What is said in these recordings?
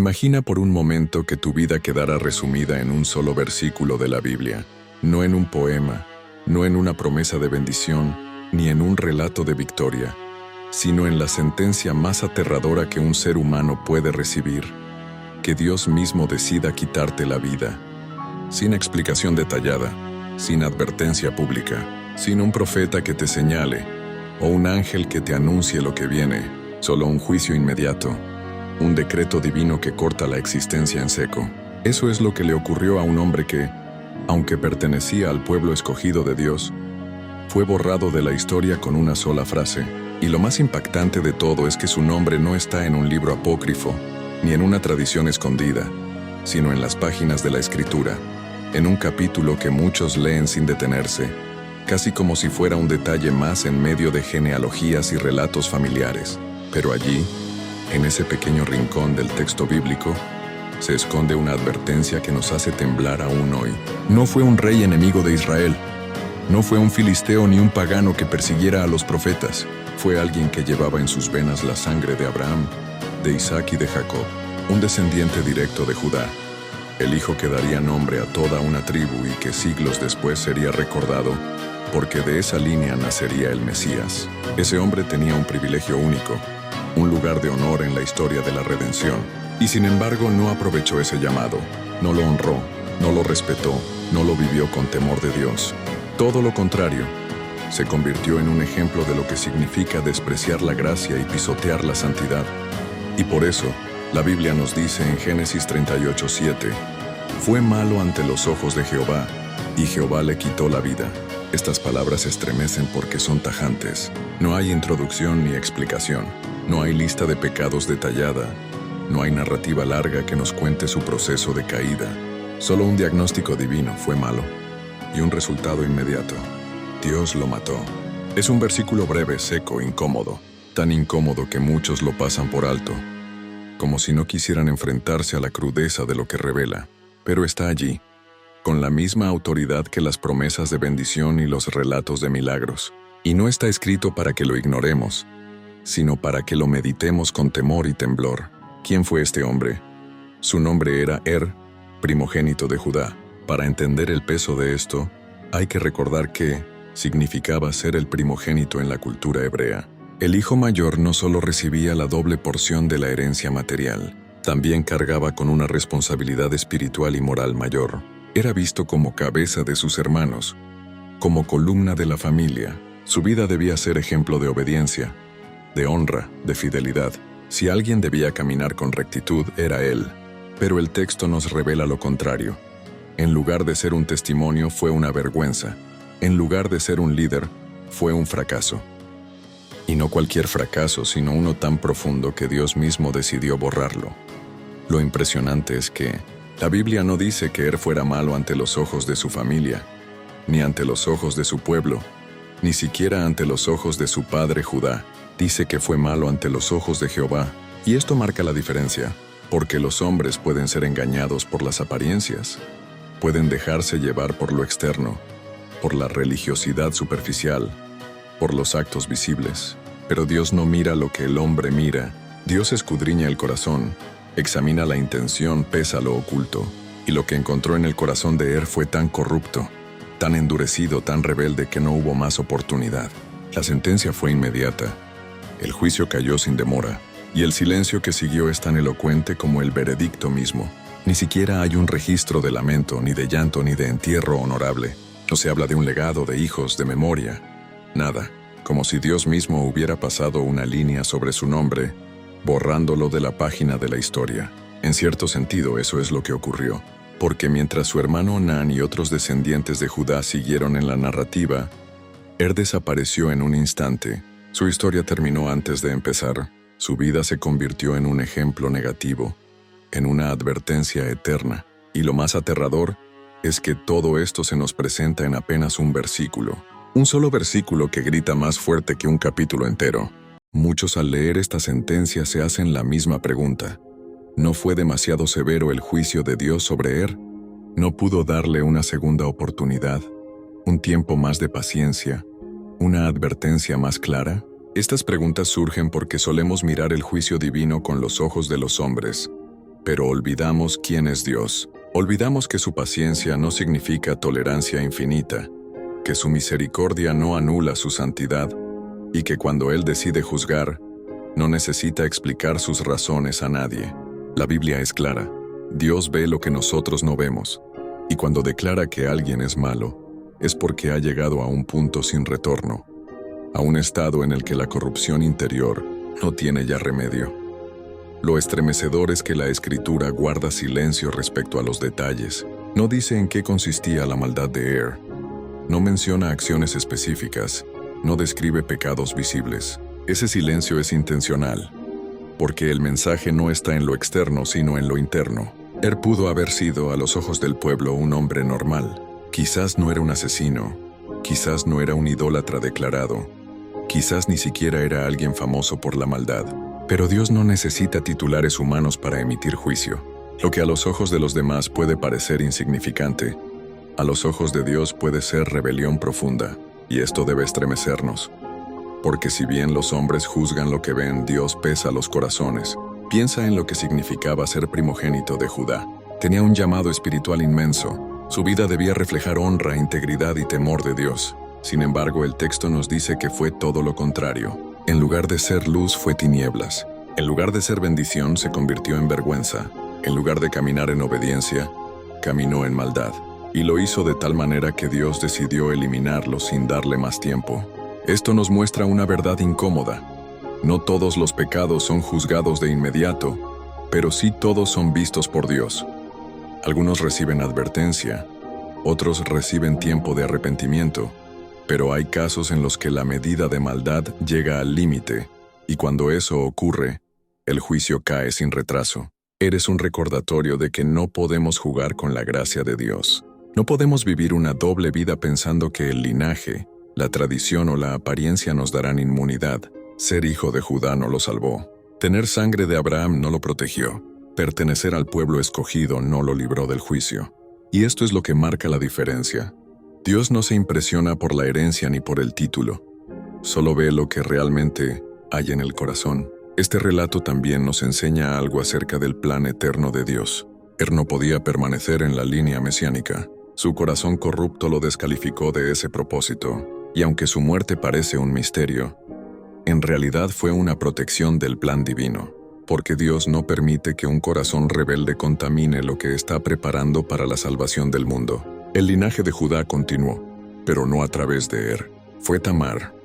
Imagina por un momento que tu vida quedara resumida en un solo versículo de la Biblia, no en un poema, no en una promesa de bendición, ni en un relato de victoria, sino en la sentencia más aterradora que un ser humano puede recibir, que Dios mismo decida quitarte la vida, sin explicación detallada, sin advertencia pública, sin un profeta que te señale, o un ángel que te anuncie lo que viene, solo un juicio inmediato, un decreto divino que corta la existencia en seco. Eso es lo que le ocurrió a un hombre que, aunque pertenecía al pueblo escogido de Dios, fue borrado de la historia con una sola frase. Y lo más impactante de todo es que su nombre no está en un libro apócrifo, ni en una tradición escondida, sino en las páginas de la Escritura, en un capítulo que muchos leen sin detenerse, casi como si fuera un detalle más en medio de genealogías y relatos familiares. Pero allí, en ese pequeño rincón del texto bíblico, se esconde una advertencia que nos hace temblar aún hoy. No fue un rey enemigo de Israel. No fue un filisteo ni un pagano que persiguiera a los profetas. Fue alguien que llevaba en sus venas la sangre de Abraham, de Isaac y de Jacob, un descendiente directo de Judá, el hijo que daría nombre a toda una tribu y que siglos después sería recordado, porque de esa línea nacería el Mesías. Ese hombre tenía un privilegio único, un lugar de honor en la historia de la redención, y sin embargo no aprovechó ese llamado, no lo honró, no lo respetó, no lo vivió con temor de Dios. Todo lo contrario, se convirtió en un ejemplo de lo que significa despreciar la gracia y pisotear la santidad. Y por eso, la Biblia nos dice en Génesis 38:7, «Fue malo ante los ojos de Jehová, y Jehová le quitó la vida». Estas palabras estremecen porque son tajantes. No hay introducción ni explicación. No hay lista de pecados detallada. No hay narrativa larga que nos cuente su proceso de caída. Solo un diagnóstico divino: fue malo. Y un resultado inmediato: Dios lo mató. Es un versículo breve, seco, incómodo. Tan incómodo que muchos lo pasan por alto, como si no quisieran enfrentarse a la crudeza de lo que revela. Pero está allí, con la misma autoridad que las promesas de bendición y los relatos de milagros. Y no está escrito para que lo ignoremos, sino para que lo meditemos con temor y temblor. ¿Quién fue este hombre? Su nombre era primogénito de Judá. Para entender el peso de esto, hay que recordar que significaba ser el primogénito en la cultura hebrea. El hijo mayor no solo recibía la doble porción de la herencia material, también cargaba con una responsabilidad espiritual y moral mayor. Era visto como cabeza de sus hermanos, como columna de la familia. Su vida debía ser ejemplo de obediencia, de honra, de fidelidad. Si alguien debía caminar con rectitud, era él. Pero el texto nos revela lo contrario. En lugar de ser un testimonio, fue una vergüenza. En lugar de ser un líder, fue un fracaso. Y no cualquier fracaso, sino uno tan profundo que Dios mismo decidió borrarlo. Lo impresionante es que la Biblia no dice que fuera malo ante los ojos de su familia, ni ante los ojos de su pueblo, ni siquiera ante los ojos de su padre Judá. Dice que fue malo ante los ojos de Jehová. Y esto marca la diferencia, porque los hombres pueden ser engañados por las apariencias, pueden dejarse llevar por lo externo, por la religiosidad superficial, por los actos visibles. Pero Dios no mira lo que el hombre mira. Dios escudriña el corazón, examina la intención, pesa lo oculto. Y lo que encontró en el corazón de fue tan corrupto, tan endurecido, tan rebelde que no hubo más oportunidad. La sentencia fue inmediata. El juicio cayó sin demora, y el silencio que siguió es tan elocuente como el veredicto mismo. Ni siquiera hay un registro de lamento, ni de llanto, ni de entierro honorable. No se habla de un legado, de hijos, de memoria. Nada, como si Dios mismo hubiera pasado una línea sobre su nombre, borrándolo de la página de la historia. En cierto sentido, eso es lo que ocurrió, porque mientras su hermano Onán y otros descendientes de Judá siguieron en la narrativa, desapareció en un instante. Su historia terminó antes de empezar. Su vida se convirtió en un ejemplo negativo, en una advertencia eterna. Y lo más aterrador es que todo esto se nos presenta en apenas un versículo. Un solo versículo que grita más fuerte que un capítulo entero. Muchos al leer esta sentencia se hacen la misma pregunta. ¿No fue demasiado severo el juicio de Dios sobre ¿No pudo darle una segunda oportunidad, un tiempo más de paciencia, una advertencia más clara? Estas preguntas surgen porque solemos mirar el juicio divino con los ojos de los hombres, pero olvidamos quién es Dios. Olvidamos que su paciencia no significa tolerancia infinita, que su misericordia no anula su santidad, y que cuando Él decide juzgar, no necesita explicar sus razones a nadie. La Biblia es clara. Dios ve lo que nosotros no vemos, y cuando declara que alguien es malo, es porque ha llegado a un punto sin retorno, a un estado en el que la corrupción interior no tiene ya remedio. Lo estremecedor es que la Escritura guarda silencio respecto a los detalles. No dice en qué consistía la maldad de Er. No menciona acciones específicas. No describe pecados visibles. Ese silencio es intencional, porque el mensaje no está en lo externo, sino en lo interno. Er pudo haber sido, a los ojos del pueblo, un hombre normal. Quizás no era un asesino. Quizás no era un idólatra declarado. Quizás ni siquiera era alguien famoso por la maldad. Pero Dios no necesita titulares humanos para emitir juicio. Lo que a los ojos de los demás puede parecer insignificante, a los ojos de Dios puede ser rebelión profunda, y esto debe estremecernos. Porque si bien los hombres juzgan lo que ven, Dios pesa los corazones. Piensa en lo que significaba ser primogénito de Judá. Tenía un llamado espiritual inmenso. Su vida debía reflejar honra, integridad y temor de Dios. Sin embargo, el texto nos dice que fue todo lo contrario. En lugar de ser luz, fue tinieblas. En lugar de ser bendición, se convirtió en vergüenza. En lugar de caminar en obediencia, caminó en maldad. Y lo hizo de tal manera que Dios decidió eliminarlo sin darle más tiempo. Esto nos muestra una verdad incómoda. No todos los pecados son juzgados de inmediato, pero sí todos son vistos por Dios. Algunos reciben advertencia, otros reciben tiempo de arrepentimiento, pero hay casos en los que la medida de maldad llega al límite, y cuando eso ocurre, el juicio cae sin retraso. Eres un recordatorio de que no podemos jugar con la gracia de Dios. No podemos vivir una doble vida pensando que el linaje, la tradición o la apariencia nos darán inmunidad. Ser hijo de Judá no lo salvó. Tener sangre de Abraham no lo protegió. Pertenecer al pueblo escogido no lo libró del juicio. Y esto es lo que marca la diferencia. Dios no se impresiona por la herencia ni por el título. Solo ve lo que realmente hay en el corazón. Este relato también nos enseña algo acerca del plan eterno de Dios. Er no podía permanecer en la línea mesiánica. Su corazón corrupto lo descalificó de ese propósito. Y aunque su muerte parece un misterio, en realidad fue una protección del plan divino, porque Dios no permite que un corazón rebelde contamine lo que está preparando para la salvación del mundo. El linaje de Judá continuó, pero no a través de Er. Fue Tamar,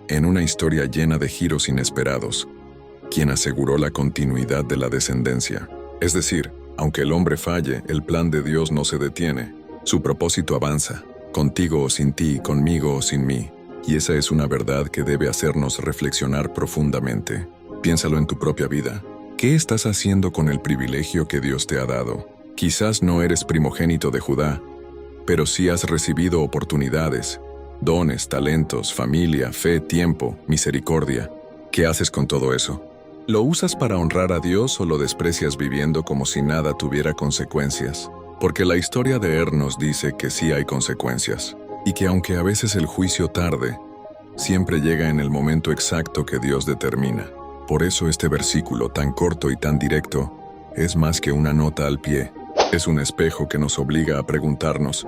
en una historia llena de giros inesperados, quien aseguró la continuidad de la descendencia. Es decir, aunque el hombre falle, el plan de Dios no se detiene. Su propósito avanza, contigo o sin ti, conmigo o sin mí. Y esa es una verdad que debe hacernos reflexionar profundamente. Piénsalo en tu propia vida. ¿Qué estás haciendo con el privilegio que Dios te ha dado? Quizás no eres primogénito de Judá, pero sí has recibido oportunidades, dones, talentos, familia, fe, tiempo, misericordia. ¿Qué haces con todo eso? ¿Lo usas para honrar a Dios o lo desprecias viviendo como si nada tuviera consecuencias? Porque la historia de Er nos dice que sí hay consecuencias, y que aunque a veces el juicio tarde, siempre llega en el momento exacto que Dios determina. Por eso este versículo tan corto y tan directo es más que una nota al pie. Es un espejo que nos obliga a preguntarnos,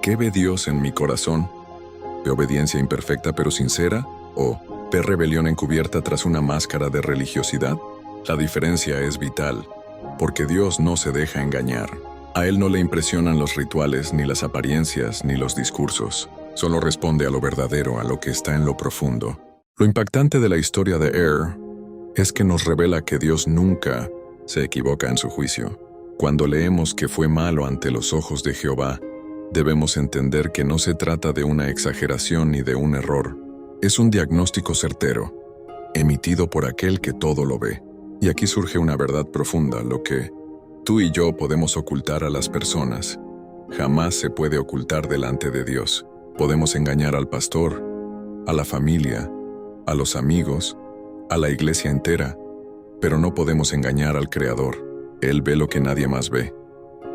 ¿qué ve Dios en mi corazón? ¿Ve obediencia imperfecta pero sincera? ¿O ve rebelión encubierta tras una máscara de religiosidad? La diferencia es vital, porque Dios no se deja engañar. A Él no le impresionan los rituales, ni las apariencias, ni los discursos. Solo responde a lo verdadero, a lo que está en lo profundo. Lo impactante de la historia de Er es que nos revela que Dios nunca se equivoca en su juicio. Cuando leemos que fue malo ante los ojos de Jehová, debemos entender que no se trata de una exageración ni de un error. Es un diagnóstico certero, emitido por aquel que todo lo ve. Y aquí surge una verdad profunda: lo que tú y yo podemos ocultar a las personas, jamás se puede ocultar delante de Dios. Podemos engañar al pastor, a la familia, a los amigos, a la iglesia entera, pero no podemos engañar al Creador. Él ve lo que nadie más ve: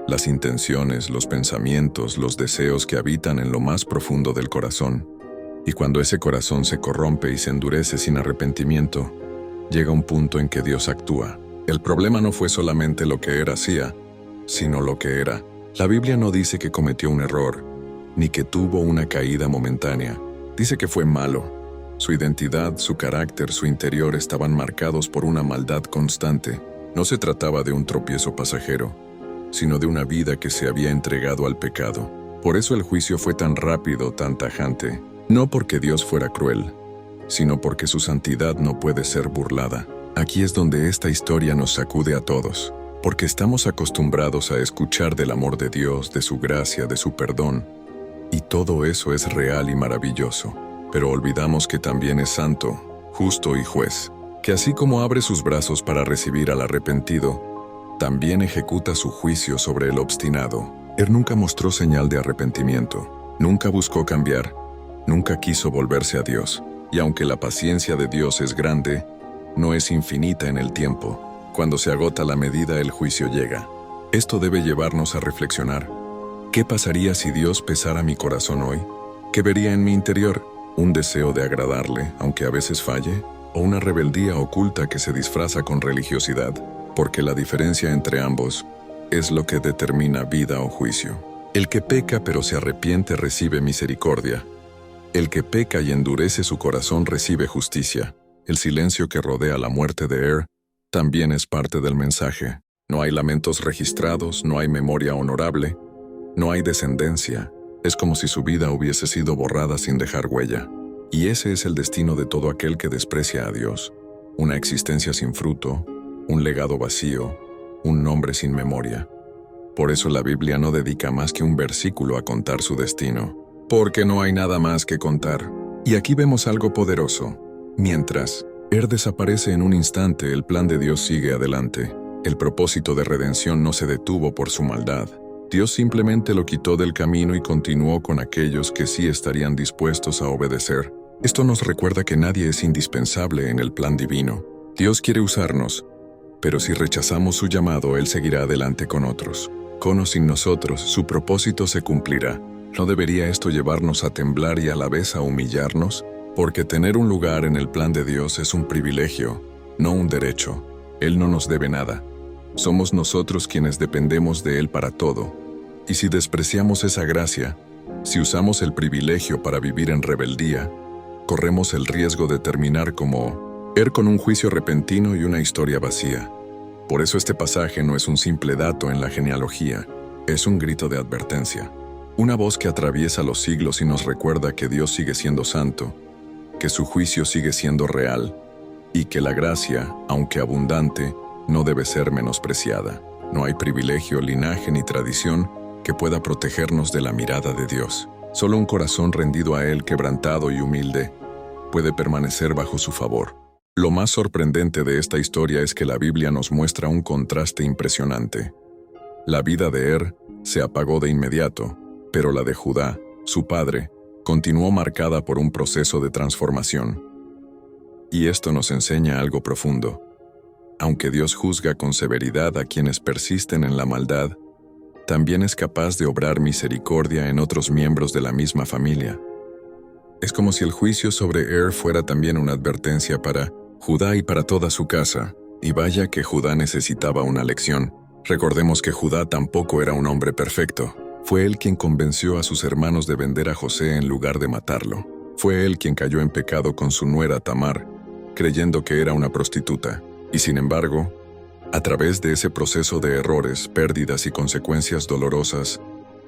las intenciones, los pensamientos, los deseos que habitan en lo más profundo del corazón. Y cuando ese corazón se corrompe y se endurece sin arrepentimiento, llega un punto en que Dios actúa. El problema no fue solamente lo que Er hacía, sino lo que era. La Biblia no dice que cometió un error, ni que tuvo una caída momentánea. Dice que fue malo. Su identidad, su carácter, su interior estaban marcados por una maldad constante. No se trataba de un tropiezo pasajero, sino de una vida que se había entregado al pecado. Por eso el juicio fue tan rápido, tan tajante. No porque Dios fuera cruel, sino porque su santidad no puede ser burlada. Aquí es donde esta historia nos sacude a todos, porque estamos acostumbrados a escuchar del amor de Dios, de su gracia, de su perdón, y todo eso es real y maravilloso. Pero olvidamos que también es santo, justo y juez, que así como abre sus brazos para recibir al arrepentido, también ejecuta su juicio sobre el obstinado. Él nunca mostró señal de arrepentimiento, nunca buscó cambiar, nunca quiso volverse a Dios. Y aunque la paciencia de Dios es grande, no es infinita en el tiempo. Cuando se agota la medida, el juicio llega. Esto debe llevarnos a reflexionar. ¿Qué pasaría si Dios pesara mi corazón hoy? ¿Qué vería en mi interior? ¿Un deseo de agradarle, aunque a veces falle? ¿O una rebeldía oculta que se disfraza con religiosidad? Porque la diferencia entre ambos es lo que determina vida o juicio. El que peca pero se arrepiente recibe misericordia. El que peca y endurece su corazón recibe justicia. El silencio que rodea la muerte de Er también es parte del mensaje. No hay lamentos registrados, no hay memoria honorable, no hay descendencia. Es como si su vida hubiese sido borrada sin dejar huella. Y ese es el destino de todo aquel que desprecia a Dios. Una existencia sin fruto, un legado vacío, un nombre sin memoria. Por eso la Biblia no dedica más que un versículo a contar su destino. Porque no hay nada más que contar. Y aquí vemos algo poderoso. Mientras Er desaparece en un instante, el plan de Dios sigue adelante. El propósito de redención no se detuvo por su maldad. Dios simplemente lo quitó del camino y continuó con aquellos que sí estarían dispuestos a obedecer. Esto nos recuerda que nadie es indispensable en el plan divino. Dios quiere usarnos, pero si rechazamos su llamado, Él seguirá adelante con otros. Con o sin nosotros, su propósito se cumplirá. ¿No debería esto llevarnos a temblar y a la vez a humillarnos? Porque tener un lugar en el plan de Dios es un privilegio, no un derecho. Él no nos debe nada. Somos nosotros quienes dependemos de Él para todo. Y si despreciamos esa gracia, si usamos el privilegio para vivir en rebeldía, corremos el riesgo de terminar como Er, con un juicio repentino y una historia vacía. Por eso este pasaje no es un simple dato en la genealogía, es un grito de advertencia. Una voz que atraviesa los siglos y nos recuerda que Dios sigue siendo santo, que su juicio sigue siendo real, y que la gracia, aunque abundante, no debe ser menospreciada. No hay privilegio, linaje ni tradición que pueda protegernos de la mirada de Dios. Solo un corazón rendido a Él, quebrantado y humilde, puede permanecer bajo su favor. Lo más sorprendente de esta historia es que la Biblia nos muestra un contraste impresionante. La vida de Er se apagó de inmediato, pero la de Judá, su padre, continuó marcada por un proceso de transformación. Y esto nos enseña algo profundo. Aunque Dios juzga con severidad a quienes persisten en la maldad, también es capaz de obrar misericordia en otros miembros de la misma familia. Es como si el juicio sobre Er fuera también una advertencia para Judá y para toda su casa. Y vaya que Judá necesitaba una lección. Recordemos que Judá tampoco era un hombre perfecto. Fue él quien convenció a sus hermanos de vender a José en lugar de matarlo. Fue él quien cayó en pecado con su nuera Tamar, creyendo que era una prostituta. Y sin embargo, a través de ese proceso de errores, pérdidas y consecuencias dolorosas,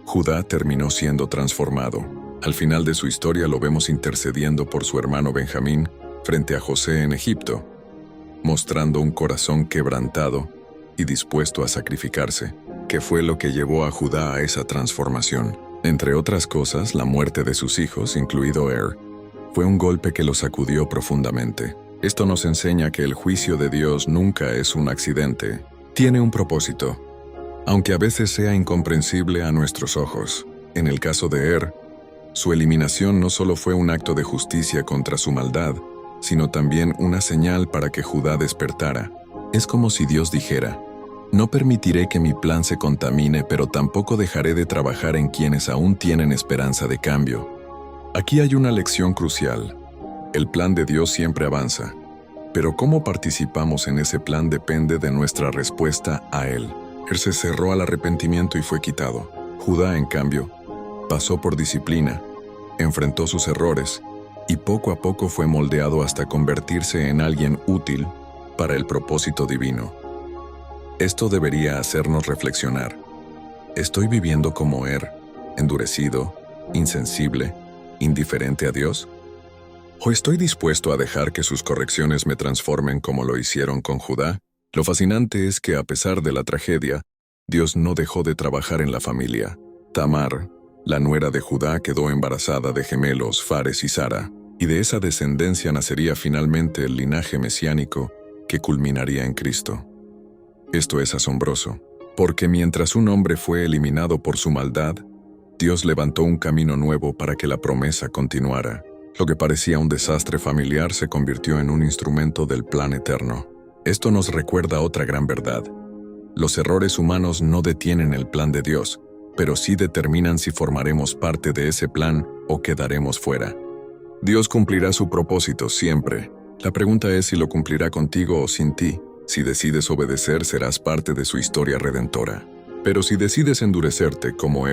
Judá terminó siendo transformado. Al final de su historia lo vemos intercediendo por su hermano Benjamín frente a José en Egipto, mostrando un corazón quebrantado y dispuesto a sacrificarse, que fue lo que llevó a Judá a esa transformación. Entre otras cosas, la muerte de sus hijos, incluido Er, fue un golpe que lo sacudió profundamente. Esto nos enseña que el juicio de Dios nunca es un accidente, tiene un propósito, aunque a veces sea incomprensible a nuestros ojos. En el caso de Er, su eliminación no solo fue un acto de justicia contra su maldad, sino también una señal para que Judá despertara. Es como si Dios dijera: no permitiré que mi plan se contamine, pero tampoco dejaré de trabajar en quienes aún tienen esperanza de cambio. Aquí hay una lección crucial. El plan de Dios siempre avanza, Pero cómo participamos en ese plan depende de nuestra respuesta a él. Él se cerró al arrepentimiento y fue quitado. Judá, en cambio, pasó por disciplina, enfrentó sus errores y poco a poco fue moldeado hasta convertirse en alguien útil para el propósito divino. Esto debería hacernos reflexionar. ¿Estoy viviendo como endurecido, insensible, indiferente a Dios? ¿O estoy dispuesto a dejar que sus correcciones me transformen como lo hicieron con Judá? Lo fascinante es que a pesar de la tragedia, Dios no dejó de trabajar en la familia. Tamar, la nuera de Judá, quedó embarazada de gemelos Fares y Sara, y de esa descendencia nacería finalmente el linaje mesiánico que culminaría en Cristo. Esto es asombroso, porque mientras un hombre fue eliminado por su maldad, Dios levantó un camino nuevo para que la promesa continuara. Lo que parecía un desastre familiar se convirtió en un instrumento del plan eterno. Esto nos recuerda otra gran verdad. Los errores humanos no detienen el plan de Dios, pero sí determinan si formaremos parte de ese plan o quedaremos fuera. Dios cumplirá su propósito siempre. La pregunta es si lo cumplirá contigo o sin ti. Si decides obedecer, serás parte de su historia redentora. Pero si decides endurecerte como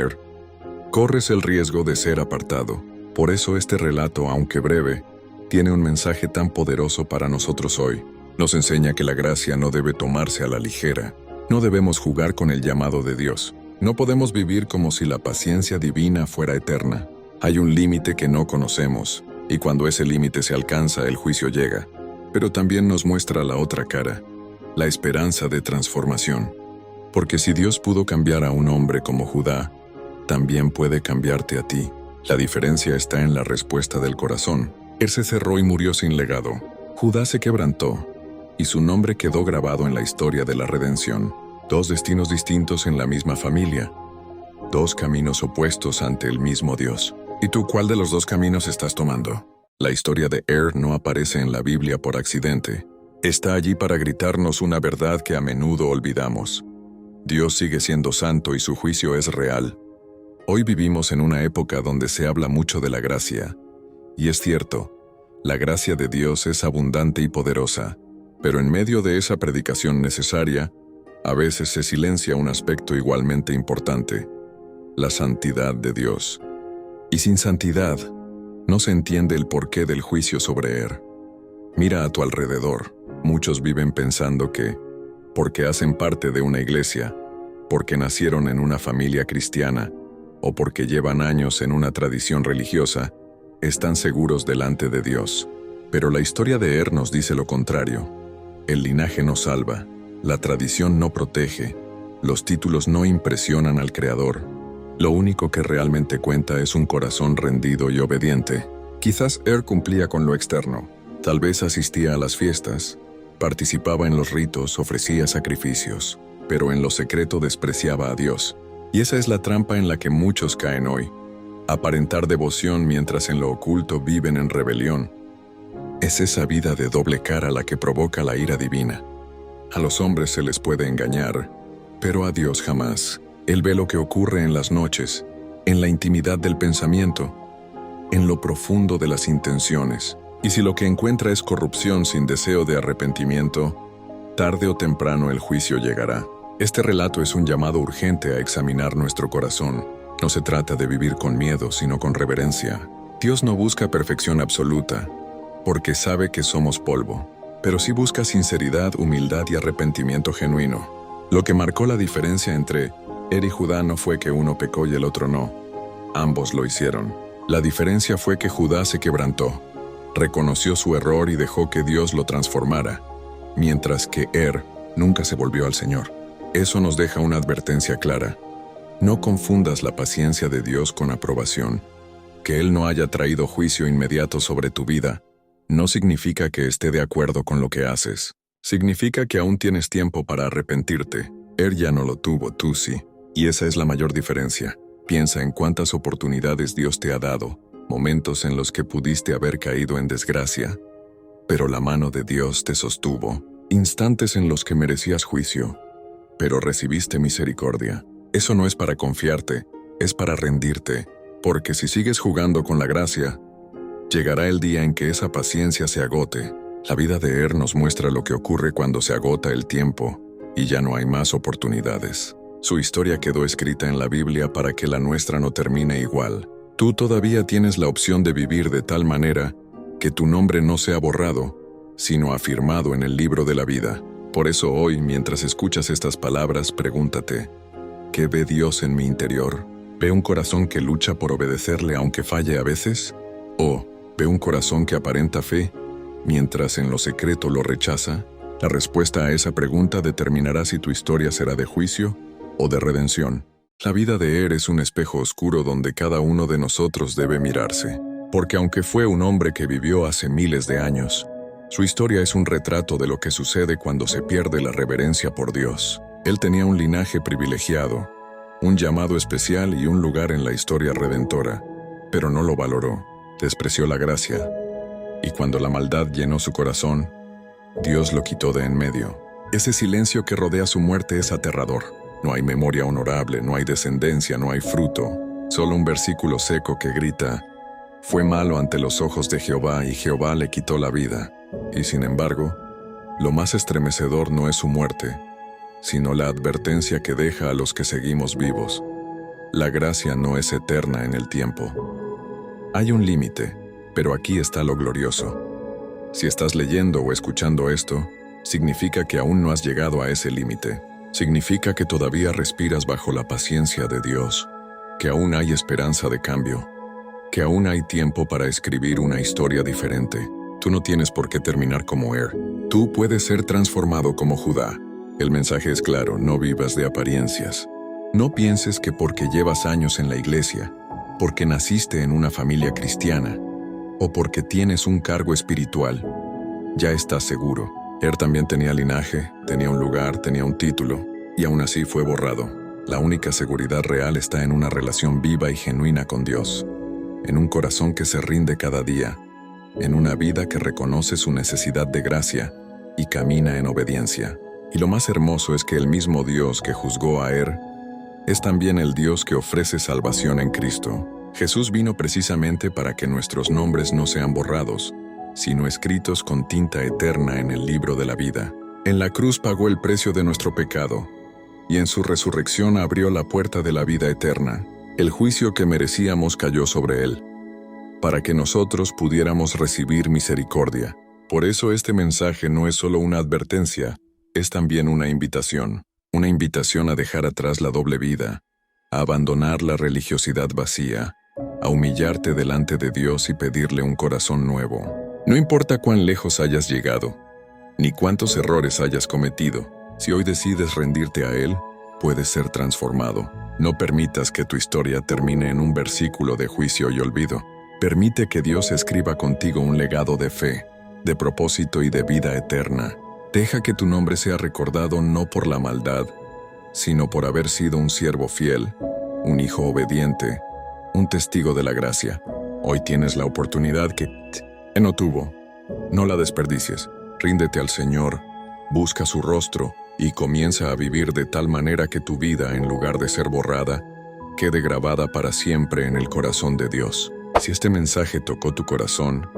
corres el riesgo de ser apartado. Por eso este relato, aunque breve, tiene un mensaje tan poderoso para nosotros hoy. Nos enseña que la gracia no debe tomarse a la ligera. No debemos jugar con el llamado de Dios. No podemos vivir como si la paciencia divina fuera eterna. Hay un límite que no conocemos, y cuando ese límite se alcanza, el juicio llega. Pero también nos muestra la otra cara, la esperanza de transformación. Porque si Dios pudo cambiar a un hombre como Judá, también puede cambiarte a ti. La diferencia está en la respuesta del corazón. Él se cerró y murió sin legado. Judá se quebrantó, y su nombre quedó grabado en la historia de la redención. Dos destinos distintos en la misma familia. Dos caminos opuestos ante el mismo Dios. ¿Y tú cuál de los dos caminos estás tomando? La historia de no aparece en la Biblia por accidente. Está allí para gritarnos una verdad que a menudo olvidamos. Dios sigue siendo santo y su juicio es real. Hoy vivimos en una época donde se habla mucho de la gracia. Y es cierto, la gracia de Dios es abundante y poderosa, pero en medio de esa predicación necesaria, a veces se silencia un aspecto igualmente importante: la santidad de Dios. Y sin santidad, no se entiende el porqué del juicio sobre Mira a tu alrededor. Muchos viven pensando que, porque hacen parte de una iglesia, porque nacieron en una familia cristiana, o porque llevan años en una tradición religiosa, están seguros delante de Dios. Pero la historia de nos dice lo contrario. El linaje no salva, la tradición no protege, los títulos no impresionan al Creador. Lo único que realmente cuenta es un corazón rendido y obediente. Quizás cumplía con lo externo, tal vez asistía a las fiestas, participaba en los ritos, ofrecía sacrificios, pero en lo secreto despreciaba a Dios. Y esa es la trampa en la que muchos caen hoy. Aparentar devoción mientras en lo oculto viven en rebelión. Es esa vida de doble cara la que provoca la ira divina. A los hombres se les puede engañar, pero a Dios jamás. Él ve lo que ocurre en las noches, en la intimidad del pensamiento, en lo profundo de las intenciones. Y si lo que encuentra es corrupción sin deseo de arrepentimiento, tarde o temprano el juicio llegará. Este relato es un llamado urgente a examinar nuestro corazón. No se trata de vivir con miedo, sino con reverencia. Dios no busca perfección absoluta, porque sabe que somos polvo, pero sí busca sinceridad, humildad y arrepentimiento genuino. Lo que marcó la diferencia entre y Judá no fue que uno pecó y el otro no. Ambos lo hicieron. La diferencia fue que Judá se quebrantó, reconoció su error y dejó que Dios lo transformara, mientras que nunca se volvió al Señor. Eso nos deja una advertencia clara. No confundas la paciencia de Dios con aprobación. Que Él no haya traído juicio inmediato sobre tu vida no significa que esté de acuerdo con lo que haces. Significa que aún tienes tiempo para arrepentirte. Ya no lo tuvo, tú sí. Y esa es la mayor diferencia. Piensa en cuántas oportunidades Dios te ha dado, momentos en los que pudiste haber caído en desgracia, pero la mano de Dios te sostuvo, instantes en los que merecías juicio, pero recibiste misericordia. Eso no es para confiarte, es para rendirte, porque si sigues jugando con la gracia, llegará el día en que esa paciencia se agote. La vida de Er nos muestra lo que ocurre cuando se agota el tiempo y ya no hay más oportunidades. Su historia quedó escrita en la Biblia para que la nuestra no termine igual. Tú todavía tienes la opción de vivir de tal manera que tu nombre no sea borrado, sino afirmado en el libro de la vida. Por eso hoy, mientras escuchas estas palabras, pregúntate, ¿qué ve Dios en mi interior? ¿Ve un corazón que lucha por obedecerle aunque falle a veces? ¿O ve un corazón que aparenta fe, mientras en lo secreto lo rechaza? La respuesta a esa pregunta determinará si tu historia será de juicio o de redención. La vida de Er es un espejo oscuro donde cada uno de nosotros debe mirarse. Porque aunque fue un hombre que vivió hace miles de años, su historia es un retrato de lo que sucede cuando se pierde la reverencia por Dios. Él tenía un linaje privilegiado, un llamado especial y un lugar en la historia redentora, pero no lo valoró, despreció la gracia. Y cuando la maldad llenó su corazón, Dios lo quitó de en medio. Ese silencio que rodea su muerte es aterrador. No hay memoria honorable, no hay descendencia, no hay fruto. Solo un versículo seco que grita: fue malo ante los ojos de Jehová y Jehová le quitó la vida. Y sin embargo, lo más estremecedor no es su muerte, sino la advertencia que deja a los que seguimos vivos. La gracia no es eterna en el tiempo. Hay un límite, pero aquí está lo glorioso. Si estás leyendo o escuchando esto, significa que aún no has llegado a ese límite. Significa que todavía respiras bajo la paciencia de Dios, que aún hay esperanza de cambio, que aún hay tiempo para escribir una historia diferente. Tú no tienes por qué terminar como Er. Tú puedes ser transformado como Judá. El mensaje es claro: no vivas de apariencias. No pienses que porque llevas años en la iglesia, porque naciste en una familia cristiana, o porque tienes un cargo espiritual, ya estás seguro. Er también tenía linaje, tenía un lugar, tenía un título, y aún así fue borrado. La única seguridad real está en una relación viva y genuina con Dios, en un corazón que se rinde cada día, en una vida que reconoce su necesidad de gracia y camina en obediencia. Y lo más hermoso es que el mismo Dios que juzgó a Er es también el Dios que ofrece salvación en Cristo. Jesús vino precisamente para que nuestros nombres no sean borrados, sino escritos con tinta eterna en el libro de la vida. En la cruz pagó el precio de nuestro pecado, y en su resurrección abrió la puerta de la vida eterna. El juicio que merecíamos cayó sobre él, para que nosotros pudiéramos recibir misericordia. Por eso este mensaje no es solo una advertencia, es también una invitación a dejar atrás la doble vida, a abandonar la religiosidad vacía, a humillarte delante de Dios y pedirle un corazón nuevo. No importa cuán lejos hayas llegado, ni cuántos errores hayas cometido, si hoy decides rendirte a Él, puedes ser transformado. No permitas que tu historia termine en un versículo de juicio y olvido. Permite que Dios escriba contigo un legado de fe, de propósito y de vida eterna. Deja que tu nombre sea recordado no por la maldad, sino por haber sido un siervo fiel, un hijo obediente, un testigo de la gracia. Hoy tienes la oportunidad que no tuvo. No la desperdicies. Ríndete al Señor, busca su rostro y comienza a vivir de tal manera que tu vida, en lugar de ser borrada, quede grabada para siempre en el corazón de Dios. Si este mensaje tocó tu corazón,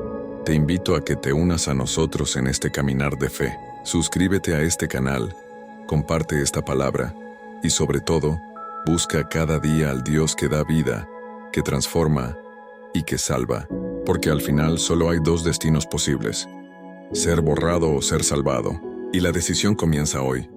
te invito a que te unas a nosotros en este caminar de fe. Suscríbete a este canal, comparte esta palabra y sobre todo, busca cada día al Dios que da vida, que transforma y que salva, porque al final solo hay dos destinos posibles: ser borrado o ser salvado, y la decisión comienza hoy.